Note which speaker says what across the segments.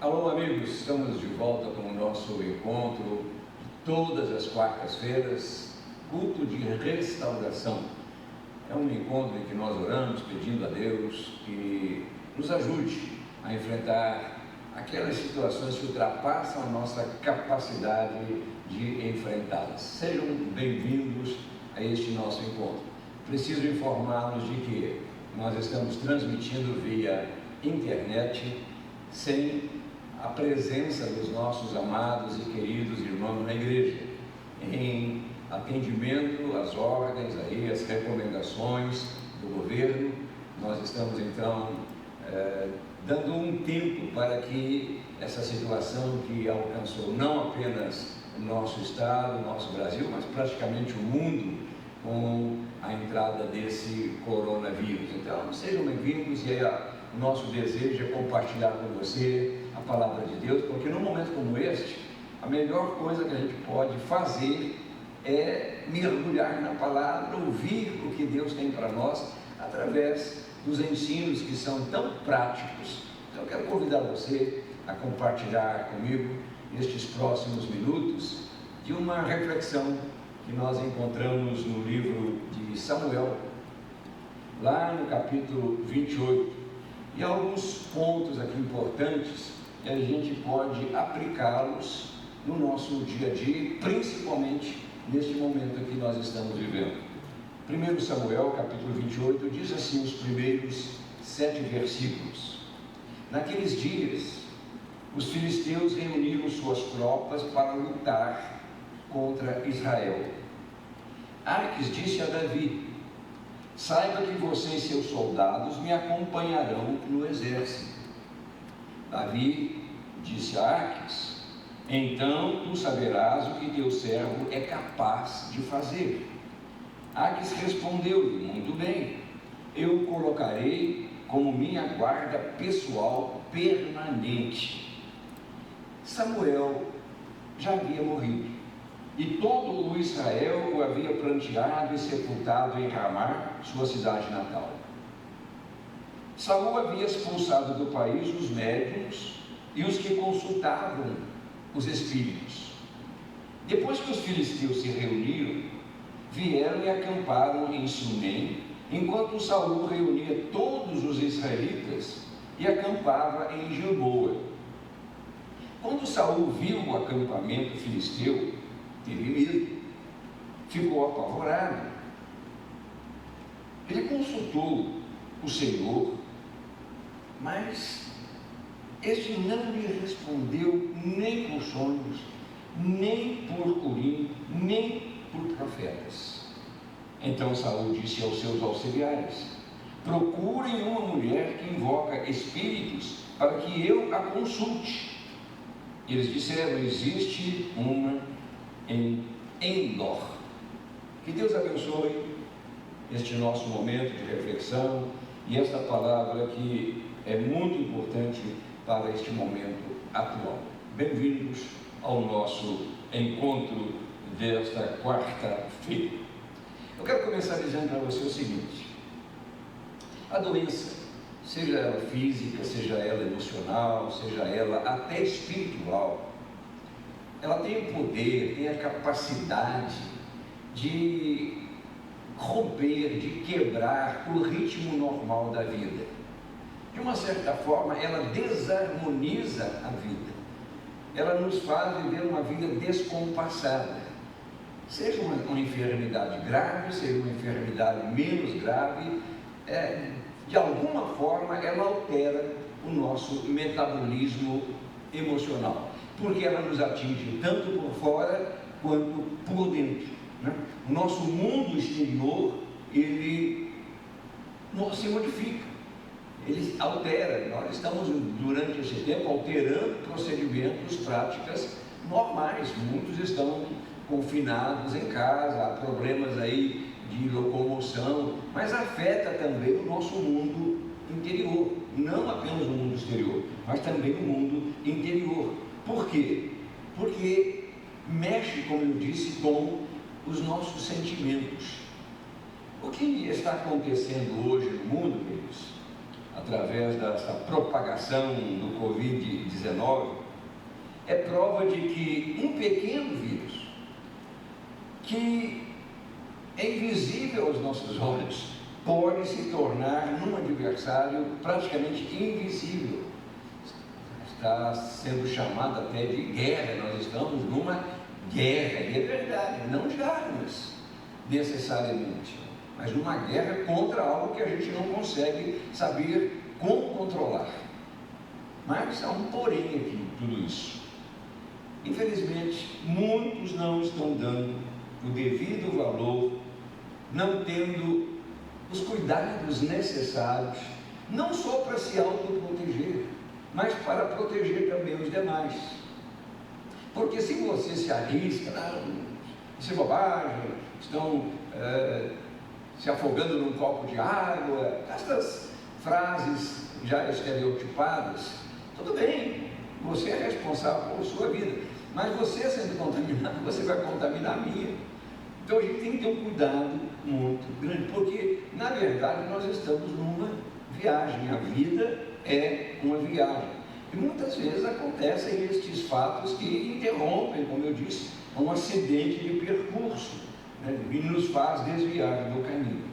Speaker 1: Alô amigos, estamos de volta com o nosso encontro todas as quartas-feiras, culto de restauração. É um encontro em que nós oramos pedindo a Deus que nos ajude a enfrentar aquelas situações que ultrapassam a nossa capacidade de enfrentá-las. Sejam bem-vindos a este nosso encontro. Preciso informá-los de que nós estamos transmitindo via internet sem a presença dos nossos amados e queridos irmãos na igreja, em atendimento às ordens, aí, às recomendações do governo. Nós estamos então dando um tempo para que essa situação que alcançou não apenas o nosso estado, o nosso Brasil, mas praticamente o mundo, com a entrada desse coronavírus. Então, sejam bem-vindos, e o nosso desejo é compartilhar com você a palavra de Deus, porque num momento como este, a melhor coisa que a gente pode fazer é mergulhar na palavra, ouvir o que Deus tem para nós, através dos ensinos que são tão práticos. Então eu quero convidar você a compartilhar comigo estes próximos minutos de uma reflexão que nós encontramos no livro de Samuel, lá no capítulo 28, e alguns pontos aqui importantes que a gente pode aplicá-los no nosso dia a dia, principalmente neste momento que nós estamos vivendo. 1 Samuel, capítulo 28, diz assim os primeiros 7 versículos. Naqueles dias, os filisteus reuniram suas tropas para lutar contra Israel. Arques disse a Davi: saiba que você e seus soldados me acompanharão no exército. Davi disse a Arques: então tu saberás o que teu servo é capaz de fazer. Arques respondeu-lhe: muito bem, eu o colocarei como minha guarda pessoal permanente. Samuel já havia morrido, e todo o Israel o havia pranteado e sepultado em Ramá, sua cidade natal. Saul havia expulsado do país os médiuns e os que consultavam os espíritos. Depois que os filisteus se reuniram, vieram e acamparam em Sunem, enquanto Saul reunia todos os israelitas e acampava em Gilboa. Quando Saul viu o acampamento filisteu, teve medo, ficou apavorado. Ele consultou o Senhor, mas este não lhe respondeu nem por sonhos, nem por Urim, nem por profetas. Então Saul disse aos seus auxiliares: procurem uma mulher que invoca espíritos para que eu a consulte. Eles disseram: existe uma em Endor. Que Deus abençoe este nosso momento de reflexão e esta palavra que é muito importante para este momento atual. Bem-vindos ao nosso encontro desta quarta-feira. Eu quero começar dizendo para você o seguinte: a doença, seja ela física, seja ela emocional, seja ela até espiritual, ela tem o poder, tem a capacidade de romper, de quebrar o ritmo normal da vida. De uma certa forma, ela desarmoniza a vida. Ela nos faz viver uma vida descompassada. Seja uma enfermidade grave, seja uma enfermidade menos grave, de alguma forma ela altera o nosso metabolismo emocional, porque ela nos atinge tanto por fora quanto por dentro, né? O nosso mundo exterior, ele se modifica, ele altera. Nós estamos durante esse tempo alterando procedimentos, práticas normais. Muitos estão confinados em casa, há problemas aí de locomoção, mas afeta também o nosso mundo interior, não apenas o mundo exterior, mas também o mundo interior. Por quê? Porque mexe, como eu disse, com os nossos sentimentos. O que está acontecendo hoje no mundo, queridos? através dessa propagação do Covid-19, é prova de que um pequeno vírus, que é invisível aos nossos olhos, pode se tornar num adversário praticamente invisível. Está sendo chamado até de guerra. Nós estamos numa guerra, e é verdade, não de armas necessariamente, mas numa guerra contra algo que a gente não consegue saber como controlar. Mas há um porém aqui em tudo isso. Infelizmente, muitos não estão dando o devido valor, não tendo os cuidados necessários, não só para se autoproteger, mas para proteger também os demais. Porque se você se arrisca, isso é bobagem, estão se afogando num copo de água, estas frases já estereotipadas, tudo bem, você é responsável por sua vida, mas você sendo contaminado, você vai contaminar a minha. Então a gente tem que ter um cuidado muito grande, porque na verdade nós estamos numa viagem, a vida é uma viagem. E muitas vezes acontecem estes fatos que interrompem, como eu disse, um acidente de percurso, né, e nos faz desviar do caminho.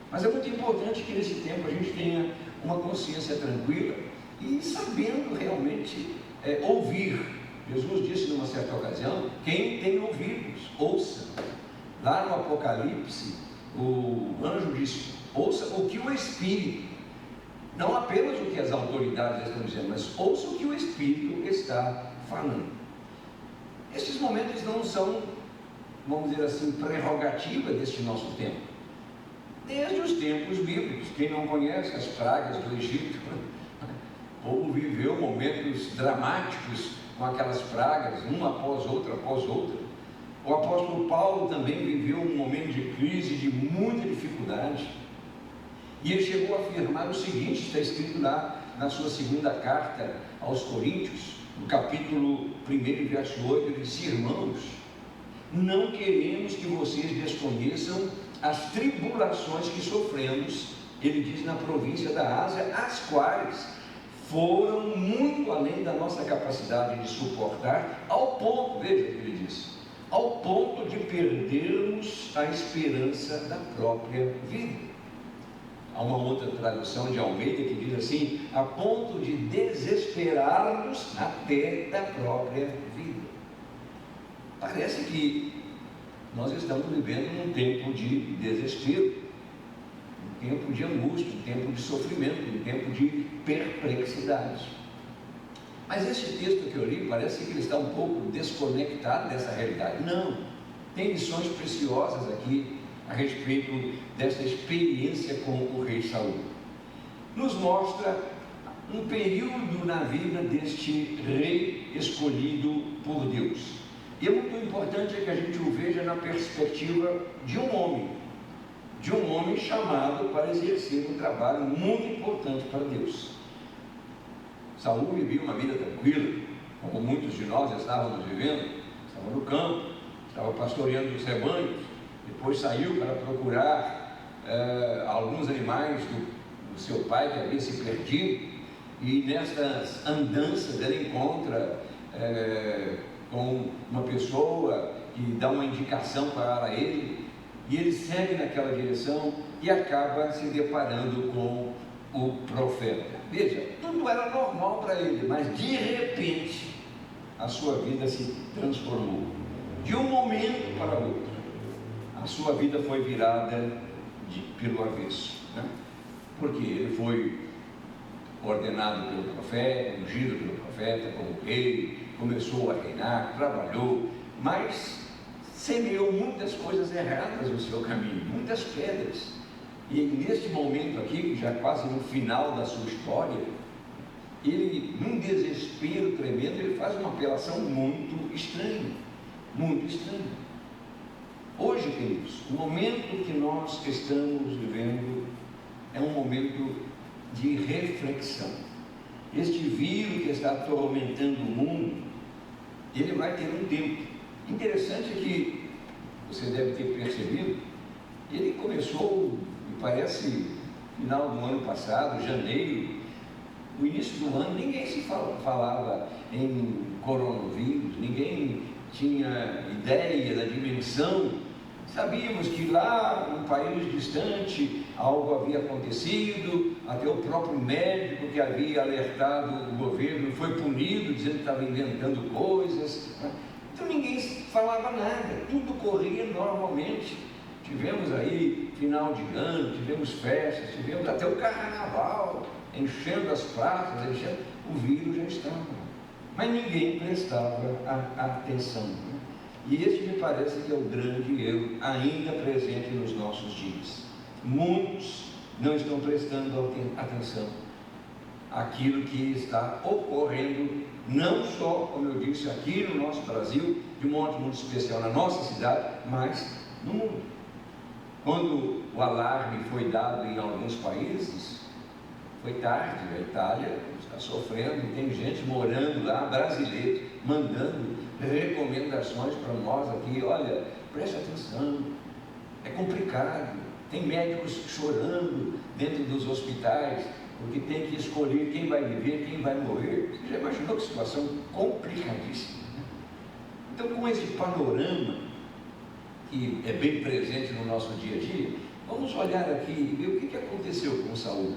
Speaker 1: Mas é muito importante que nesse tempo a gente tenha uma consciência tranquila e sabendo realmente ouvir. Jesus disse numa certa ocasião: quem tem ouvidos, ouça. Lá no Apocalipse, o anjo disse: ouça o que o Espírito, não apenas o que as autoridades estão dizendo, mas ouça o que o Espírito está falando. Esses momentos não são, vamos dizer assim, prerrogativa deste nosso tempo. Desde os tempos bíblicos, quem não conhece as pragas do Egito, o povo viveu momentos dramáticos com aquelas pragas, uma após outra, após outra. O apóstolo Paulo também viveu um momento de crise, de muita dificuldade, e ele chegou a afirmar o seguinte, está escrito lá na sua segunda carta aos Coríntios, no capítulo 1, verso 8, ele disse: irmãos, não queremos que vocês desconheçam as tribulações que sofremos, ele diz, na província da Ásia, as quais foram muito além da nossa capacidade de suportar, ao ponto, veja o que ele diz, ao ponto de perdermos a esperança da própria vida. Há uma outra tradução de Almeida que diz assim: a ponto de desesperarmos até da própria vida. Parece que nós estamos vivendo num tempo de desespero, um tempo de angústia, um tempo de sofrimento, um tempo de perplexidade. Mas esse texto que eu li, parece que ele está um pouco desconectado dessa realidade. Não, tem lições preciosas aqui a respeito dessa experiência com o rei Saul. Nos mostra um período na vida deste rei escolhido por Deus. E é muito importante que a gente o veja na perspectiva de um homem chamado para exercer um trabalho muito importante para Deus. Saul vivia uma vida tranquila, como muitos de nós estávamos vivendo, estava no campo, estava pastoreando os rebanhos, depois saiu para procurar alguns animais do seu pai que havia se perdido, e nessas andanças ele encontra com uma pessoa que dá uma indicação para ele, e ele segue naquela direção e acaba se deparando com o profeta. Veja, tudo era normal para ele, mas de repente a sua vida se transformou. De um momento para outro, a sua vida foi virada pelo avesso, né? Porque ele foi ordenado pelo profeta, ungido pelo profeta como rei, começou a reinar, trabalhou, mas semeou muitas coisas erradas no seu caminho, muitas pedras. E neste momento aqui, já quase no final da sua história, ele, num desespero tremendo, ele faz uma apelação muito estranha, muito estranha. Hoje, queridos, o momento que nós estamos vivendo é um momento de reflexão. Este vírus que está atormentando o mundo, ele vai ter um tempo. Interessante que você deve ter percebido, ele começou, me parece, final do ano passado, janeiro, no início do ano, ninguém se falava em coronavírus, ninguém tinha ideia da dimensão. Sabíamos que lá, num país distante, algo havia acontecido, até o próprio médico que havia alertado o governo foi punido, dizendo que estava inventando coisas. Então ninguém falava nada, tudo corria normalmente. Tivemos aí final de ano, tivemos festas, tivemos até o carnaval, enchendo as praças, o vírus já estava. Mas ninguém prestava atenção. E esse me parece que é o grande erro ainda presente nos nossos dias. Muitos não estão prestando atenção àquilo que está ocorrendo, não só, como eu disse, aqui no nosso Brasil, de um modo muito especial na nossa cidade, mas no mundo. Quando o alarme foi dado em alguns países, foi tarde. A Itália está sofrendo, tem gente morando lá, brasileiros, mandando recomendações para nós aqui: olha, preste atenção, é complicado, tem médicos chorando dentro dos hospitais, porque tem que escolher quem vai viver, quem vai morrer. Você já imaginou que situação complicadíssima, né? Então, com esse panorama, que é bem presente no nosso dia a dia, vamos olhar aqui e ver o que aconteceu com Saul.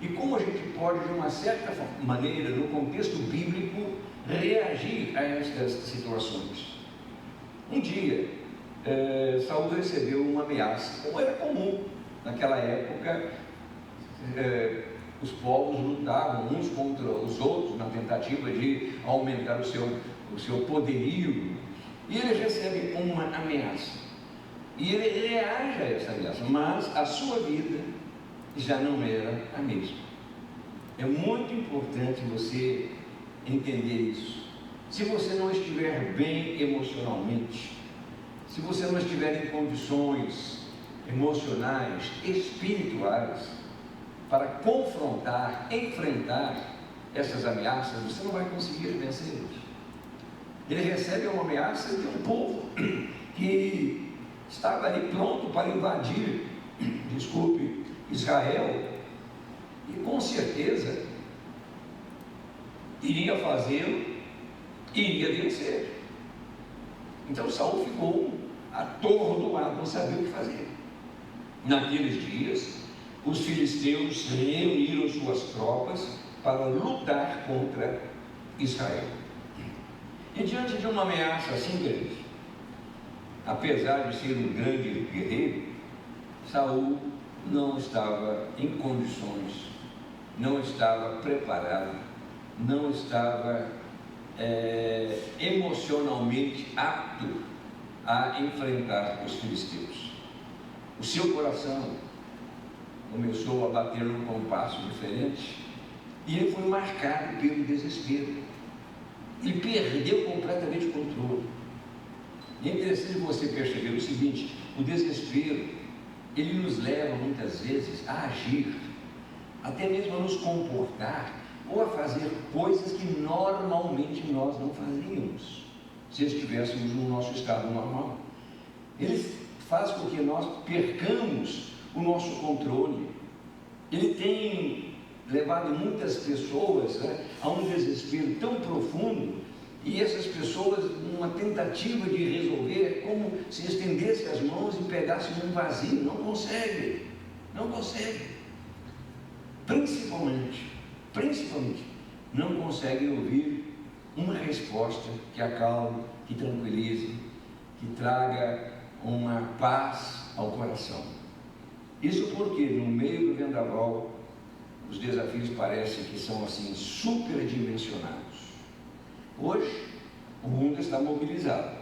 Speaker 1: E como a gente pode, de uma certa maneira, no contexto bíblico, reagir a estas situações. Um dia, Saul recebeu uma ameaça, como era comum naquela época. Os povos lutavam uns contra os outros na tentativa de aumentar o seu poderio, e ele recebe uma ameaça, e ele reage a essa ameaça, mas a sua vida já não era a mesma. É muito importante você entender isso. Se você não estiver bem emocionalmente, se você não estiver em condições emocionais, espirituais, para confrontar, enfrentar essas ameaças, você não vai conseguir vencê-las. Ele recebe uma ameaça de um povo que estava ali pronto para invadir, Israel, e com certeza iria fazê-lo e iria vencer. Então Saul ficou atordoado, não sabia o que fazer. Naqueles dias, os filisteus reuniram suas tropas para lutar contra Israel. E diante de uma ameaça assim, queridos, apesar de ser um grande guerreiro, Saul não estava em condições, não estava preparado, não estava emocionalmente apto a enfrentar os filisteus. O seu coração começou a bater num compasso diferente, e ele foi marcado pelo desespero. Ele perdeu completamente o controle. E é interessante você perceber o seguinte: o desespero, ele nos leva muitas vezes a agir, até mesmo a nos comportar, ou a fazer coisas que normalmente nós não faríamos, se estivéssemos no nosso estado normal. Ele faz com que nós percamos o nosso controle. Ele tem levado muitas pessoas a um desespero tão profundo, e essas pessoas, numa tentativa de resolver, é como se estendesse as mãos e pegasse um vazio. Não consegue, principalmente, não conseguem ouvir uma resposta que acalme, que tranquilize, que traga uma paz ao coração. Isso porque, no meio do vendaval, os desafios parecem que são assim superdimensionados. Hoje, o mundo está mobilizado.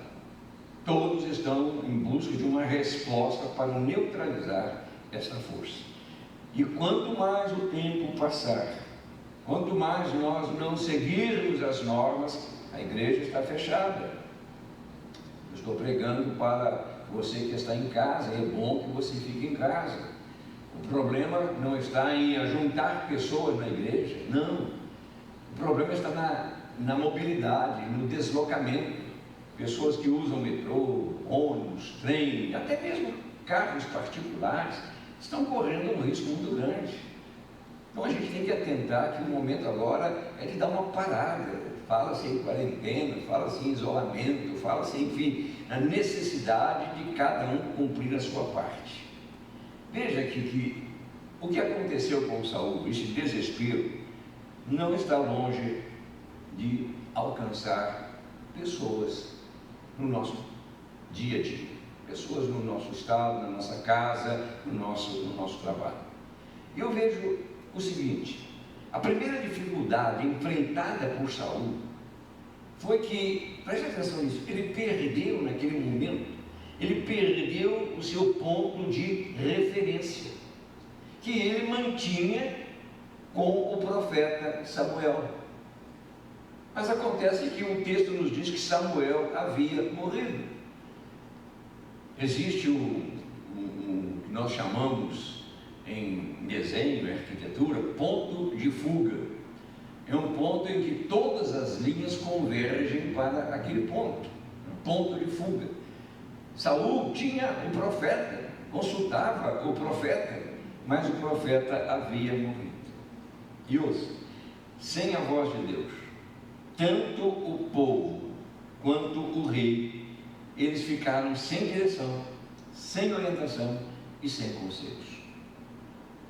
Speaker 1: Todos estão em busca de uma resposta para neutralizar essa força. E quanto mais o tempo passar, quanto mais nós não seguirmos as normas, a igreja está fechada. Eu estou pregando para você que está em casa, e é bom que você fique em casa. O problema não está em ajuntar pessoas na igreja, não. O problema está na mobilidade, no deslocamento. Pessoas que usam metrô, ônibus, trem, até mesmo carros particulares, estão correndo um risco muito grande. Então a gente tem que atentar que o momento agora é de dar uma parada. Fala-se em quarentena, fala-se em isolamento, fala-se, enfim, na necessidade de cada um cumprir a sua parte. Veja que o que aconteceu com Saul, esse desespero, não está longe de alcançar pessoas no nosso dia a dia, pessoas no nosso estado, na nossa casa, no nosso trabalho. Eu vejo o seguinte: a primeira dificuldade enfrentada por Saul foi que, preste atenção nisso, ele perdeu naquele momento, ele perdeu o seu ponto de referência, que ele mantinha com o profeta Samuel. Mas acontece que o texto nos diz que Samuel havia morrido. Existe o que nós chamamos em desenho e arquitetura ponto de fuga. É um ponto em que todas as linhas convergem para aquele ponto, ponto de fuga. Saul tinha o profeta, consultava o profeta, mas o profeta havia morrido. E ouça, sem a voz de Deus, tanto o povo quanto o rei, eles ficaram sem direção, sem orientação e sem conselhos.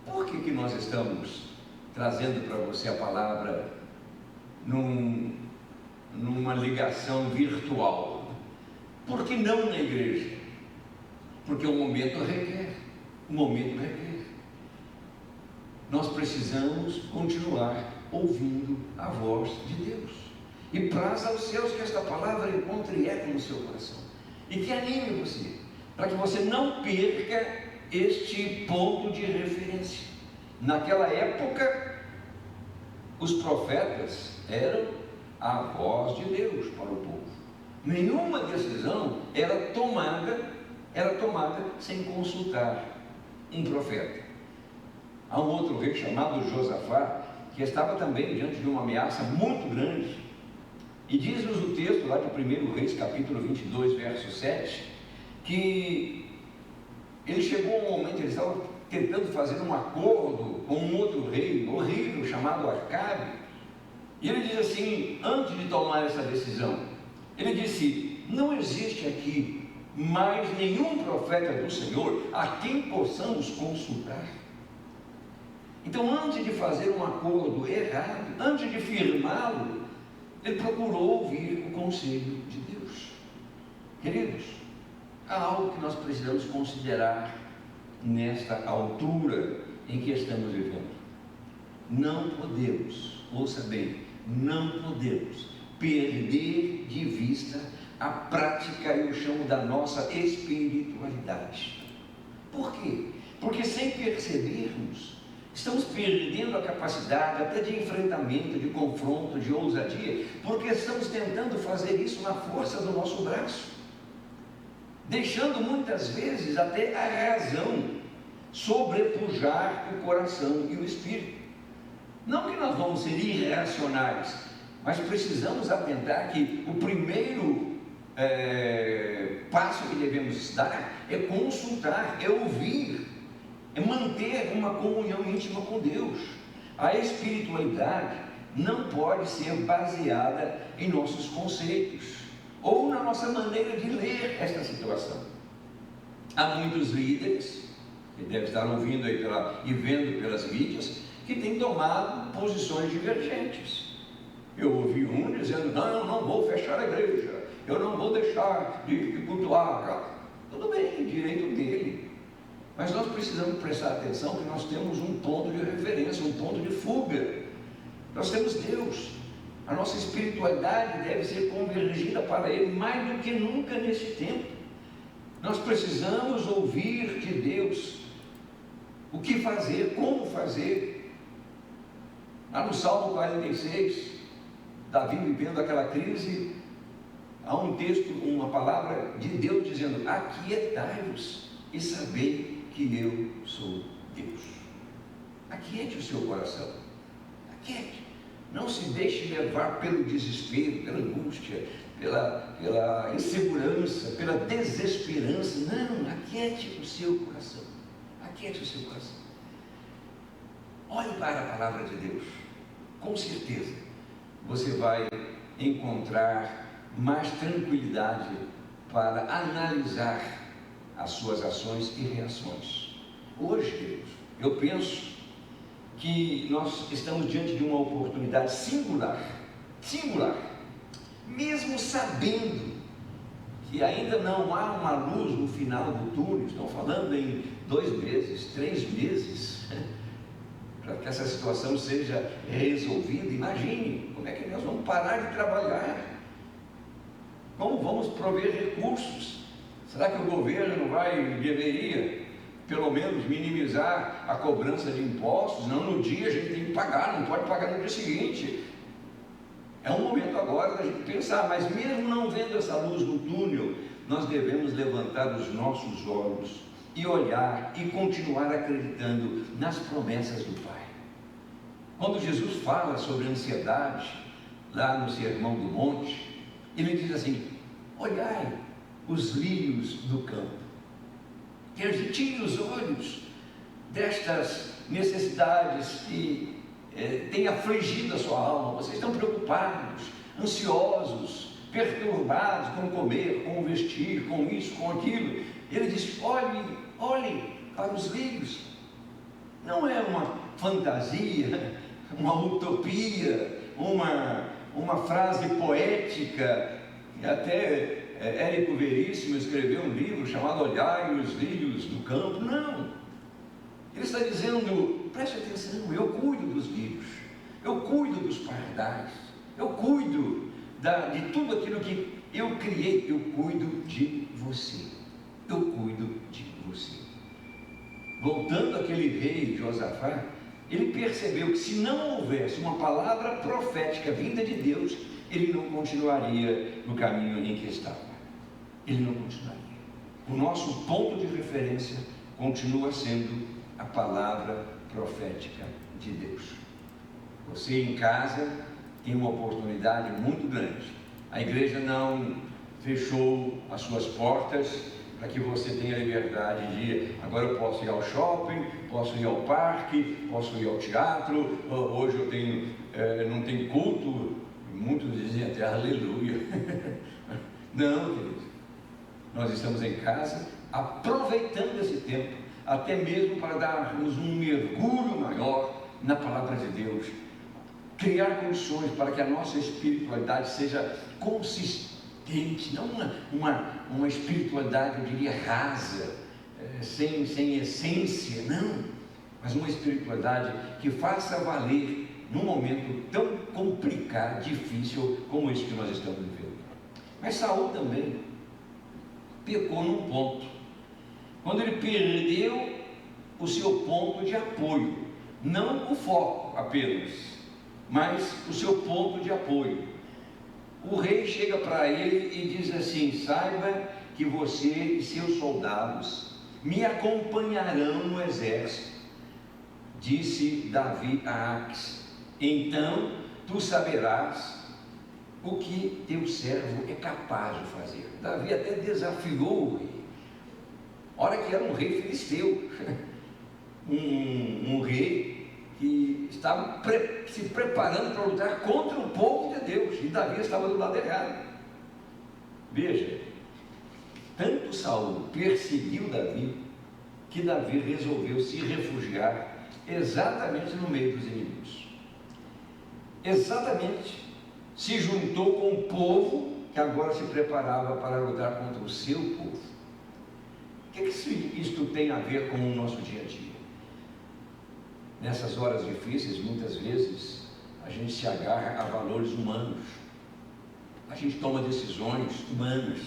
Speaker 1: Por que nós estamos trazendo para você a palavra numa ligação virtual? Por que não na igreja? Porque o momento requer. Nós precisamos continuar ouvindo a voz de Deus. E praza aos céus que esta palavra encontre eco no seu coração. E que anime você, para que você não perca este ponto de referência. Naquela época, os profetas eram a voz de Deus para o povo. Nenhuma decisão era tomada sem consultar um profeta. Há um outro rei chamado Josafá, que estava também diante de uma ameaça muito grande. E diz-nos o texto lá de 1 Reis, capítulo 22, verso 7, que ele chegou a um momento, ele estava tentando fazer um acordo com um outro rei horrível chamado Acabe. E ele diz assim, antes de tomar essa decisão, ele disse: não existe aqui mais nenhum profeta do Senhor a quem possamos consultar. Então, antes de fazer um acordo errado, antes de firmá-lo, ele procurou ouvir o conselho de Deus. Queridos, há algo que nós precisamos considerar nesta altura em que estamos vivendo. Não podemos, ouça bem, não podemos perder de vista a prática e o chão da nossa espiritualidade. Por quê? Porque sem percebermos, estamos perdendo a capacidade até de enfrentamento, de confronto, de ousadia, porque estamos tentando fazer isso na força do nosso braço, deixando muitas vezes até a razão sobrepujar o coração e o espírito. Não que nós vamos ser irracionais, mas precisamos atentar que o primeiro passo que devemos dar é consultar, é ouvir, é manter uma comunhão íntima com Deus. A espiritualidade não pode ser baseada em nossos conceitos ou na nossa maneira de ler esta situação. Há muitos líderes, que devem estar ouvindo aí e vendo pelas mídias, que têm tomado posições divergentes. Eu ouvi um dizendo: não, eu não vou fechar a igreja, eu não vou deixar de cultuar. Tudo bem, direito dele. Mas nós precisamos prestar atenção que nós temos um ponto de referência, um ponto de fuga. Nós temos Deus. A nossa espiritualidade deve ser convergida para Ele mais do que nunca neste tempo. Nós precisamos ouvir de Deus o que fazer, como fazer. Lá no Salmo 46, Davi vivendo aquela crise, há um texto, uma palavra de Deus dizendo: aquietai-vos e sabei que eu sou Deus. Aquiete o seu coração, aquiete. Não se deixe levar pelo desespero, pela angústia, pela insegurança, pela desesperança. Não, aquiete o seu coração. Aquiete o seu coração. Olhe para a palavra de Deus. Com certeza, você vai encontrar mais tranquilidade para analisar as suas ações e reações. Hoje, queridos, eu penso que nós estamos diante de uma oportunidade singular, mesmo sabendo que ainda não há uma luz no final do túnel. Estão falando em 2 meses, 3 meses, para que essa situação seja resolvida. Imagine como é que nós vamos parar de trabalhar, como vamos prover recursos. Será que o governo deveria pelo menos minimizar a cobrança de impostos? Não, no dia a gente tem que pagar, não pode pagar no dia seguinte. É um momento agora da gente pensar, mas mesmo não vendo essa luz no túnel, nós devemos levantar os nossos olhos e olhar e continuar acreditando nas promessas do Pai. Quando Jesus fala sobre ansiedade, lá no Sermão do Monte, ele diz assim: olhai os lírios do campo. Que a gente tire os olhos destas necessidades que têm afligido a sua alma. Vocês estão preocupados, ansiosos, perturbados com comer, com vestir, com isso, com aquilo. Ele diz: olhe para os lírios. Não é uma fantasia, uma utopia, uma frase poética. Até Érico Veríssimo escreveu um livro chamado Olhai os Lírios do Campo. Não, ele está dizendo: preste atenção, eu cuido dos lírios, eu cuido dos pardais, eu cuido de tudo aquilo que eu criei, eu cuido de você, eu cuido de você. Voltando àquele rei Josafá, ele percebeu que se não houvesse uma palavra profética vinda de Deus, ele não continuaria no caminho em que estava. Ele não continuaria. O nosso ponto de referência continua sendo a palavra profética de Deus. Você em casa tem uma oportunidade muito grande. A igreja não fechou as suas portas para que você tenha liberdade de agora eu posso ir ao shopping, posso ir ao parque, posso ir ao teatro. Hoje eu não tenho culto. Muitos dizem até aleluia. Não, queridos, nós estamos em casa aproveitando esse tempo, até mesmo para darmos um mergulho maior na palavra de Deus, criar condições para que a nossa espiritualidade seja consistente, não uma espiritualidade, eu diria, rasa, sem essência, não, mas uma espiritualidade que faça valer num momento tão complicado, difícil como esse que nós estamos vivendo. Mas Saul também pecou num ponto, quando ele perdeu o seu ponto de apoio, não o foco apenas, mas o seu ponto de apoio. O rei chega para ele e diz assim: saiba que você e seus soldados me acompanharão no exército. Disse Davi a Aques: então tu saberás o que teu servo é capaz de fazer. Davi até desafiou o rei. Ora que era um rei filisteu, um rei que estava se preparando para lutar contra o povo de Deus, e Davi estava do lado errado. Veja, tanto Saul perseguiu Davi, que Davi resolveu se refugiar exatamente no meio dos inimigos. Exatamente, se juntou com o povo que agora se preparava para lutar contra o seu povo. O que isto tem a ver com o nosso dia a dia? Nessas horas difíceis, muitas vezes, a gente se agarra a valores humanos, a gente toma decisões humanas,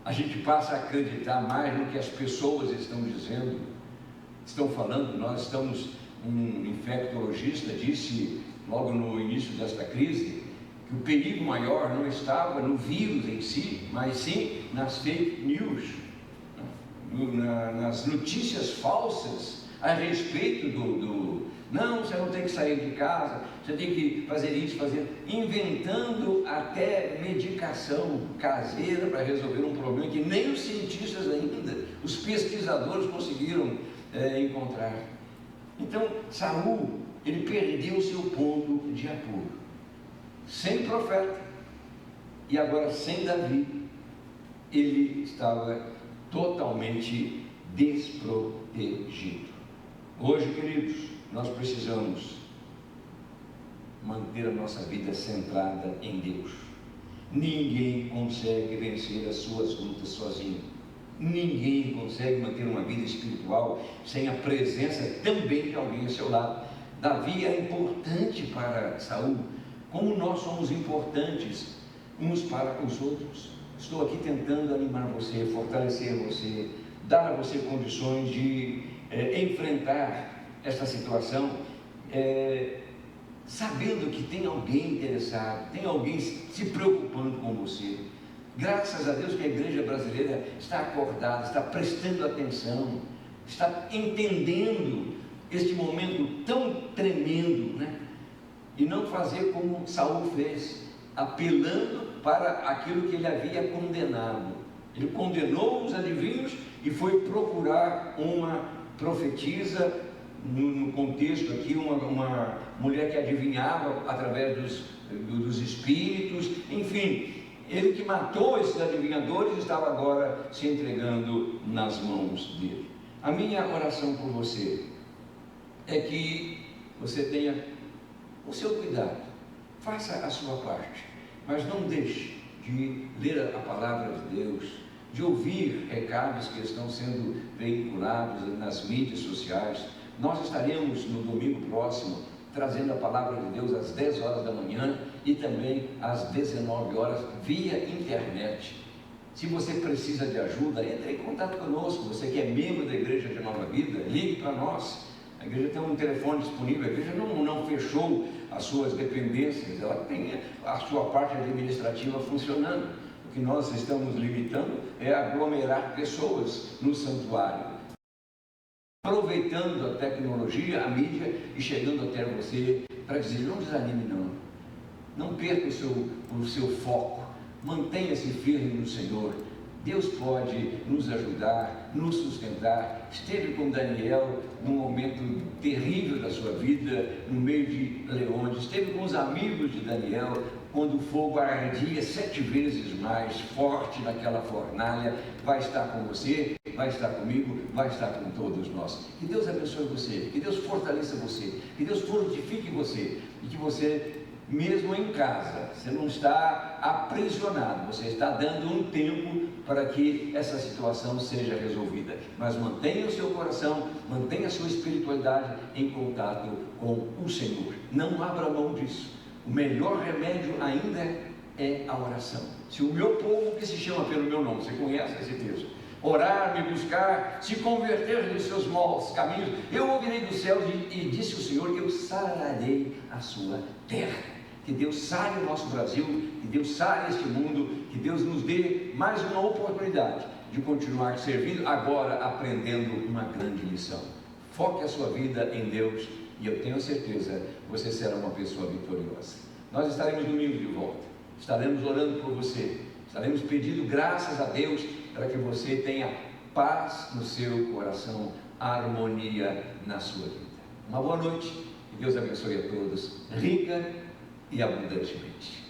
Speaker 1: a gente passa a acreditar mais no que as pessoas estão dizendo, estão falando. Nós estamos, um infectologista disse logo no início desta crise, que o perigo maior não estava no vírus em si, mas sim nas fake news, nas notícias falsas a respeito não, você não tem que sair de casa, você tem que fazer isso, inventando até medicação caseira para resolver um problema que nem os cientistas ainda, os pesquisadores conseguiram encontrar. Então, Saul, ele perdeu o seu ponto de apuro. Sem profeta e agora sem Davi, ele estava totalmente desprotegido. Hoje, queridos, nós precisamos manter a nossa vida centrada em Deus. Ninguém consegue vencer as suas lutas sozinho. Ninguém consegue manter uma vida espiritual sem a presença também de alguém ao seu lado. Davi é importante para Saul, como nós somos importantes uns para os outros. Estou aqui tentando animar você, fortalecer você, dar a você condições de enfrentar esta situação, sabendo que tem alguém interessado, tem alguém se preocupando com você. Graças a Deus que a igreja brasileira está acordada, está prestando atenção, está entendendo este momento tão tremendo, né? E não fazer como Saul fez, apelando para aquilo que ele havia condenado. Ele condenou os adivinhos e foi procurar uma profetisa, no contexto aqui, uma mulher que adivinhava através dos espíritos. Enfim, ele que matou esses adivinhadores estava agora se entregando nas mãos dele. A minha oração por você é que você tenha o seu cuidado, faça a sua parte, mas não deixe de ler a palavra de Deus, de ouvir recados que estão sendo veiculados nas mídias sociais. Nós estaremos no domingo próximo trazendo a palavra de Deus às 10 horas da manhã e também às 19 horas via internet. Se você precisa de ajuda, entre em contato conosco. Você que é membro da Igreja de Nova Vida, ligue para nós. A igreja tem um telefone disponível. A igreja não fechou as suas dependências, ela tem a sua parte administrativa funcionando. O que nós estamos limitando é aglomerar pessoas no santuário, aproveitando a tecnologia, a mídia e chegando até você para dizer: não desanime não perca o seu foco, mantenha-se firme no Senhor. Deus pode nos ajudar, nos sustentar. Esteve com Daniel num momento terrível da sua vida, no meio de leões. Esteve com os amigos de Daniel quando o fogo ardia 7 vezes mais forte naquela fornalha. Vai estar com você, vai estar comigo, vai estar com todos nós. Que Deus abençoe você, que Deus fortaleça você, que Deus fortifique você e que você, mesmo em casa, você não está aprisionado, você está dando um tempo para que essa situação seja resolvida. Mas mantenha o seu coração, mantenha a sua espiritualidade em contato com o Senhor. Não abra mão disso. O melhor remédio ainda é a oração. Se o meu povo, que se chama pelo meu nome, você conhece esse texto, orar, me buscar, se converter dos seus maus caminhos, eu ouvirei dos céus e disse o Senhor: eu sararei a sua terra. Que Deus sare o nosso Brasil, que Deus sare este mundo, que Deus nos dê mais uma oportunidade de continuar servindo, agora aprendendo uma grande lição. Foque a sua vida em Deus e eu tenho certeza que você será uma pessoa vitoriosa. Nós estaremos domingo de volta, estaremos orando por você, estaremos pedindo graças a Deus para que você tenha paz no seu coração, harmonia na sua vida. Uma boa noite, que Deus abençoe a todos, rica e abundantemente.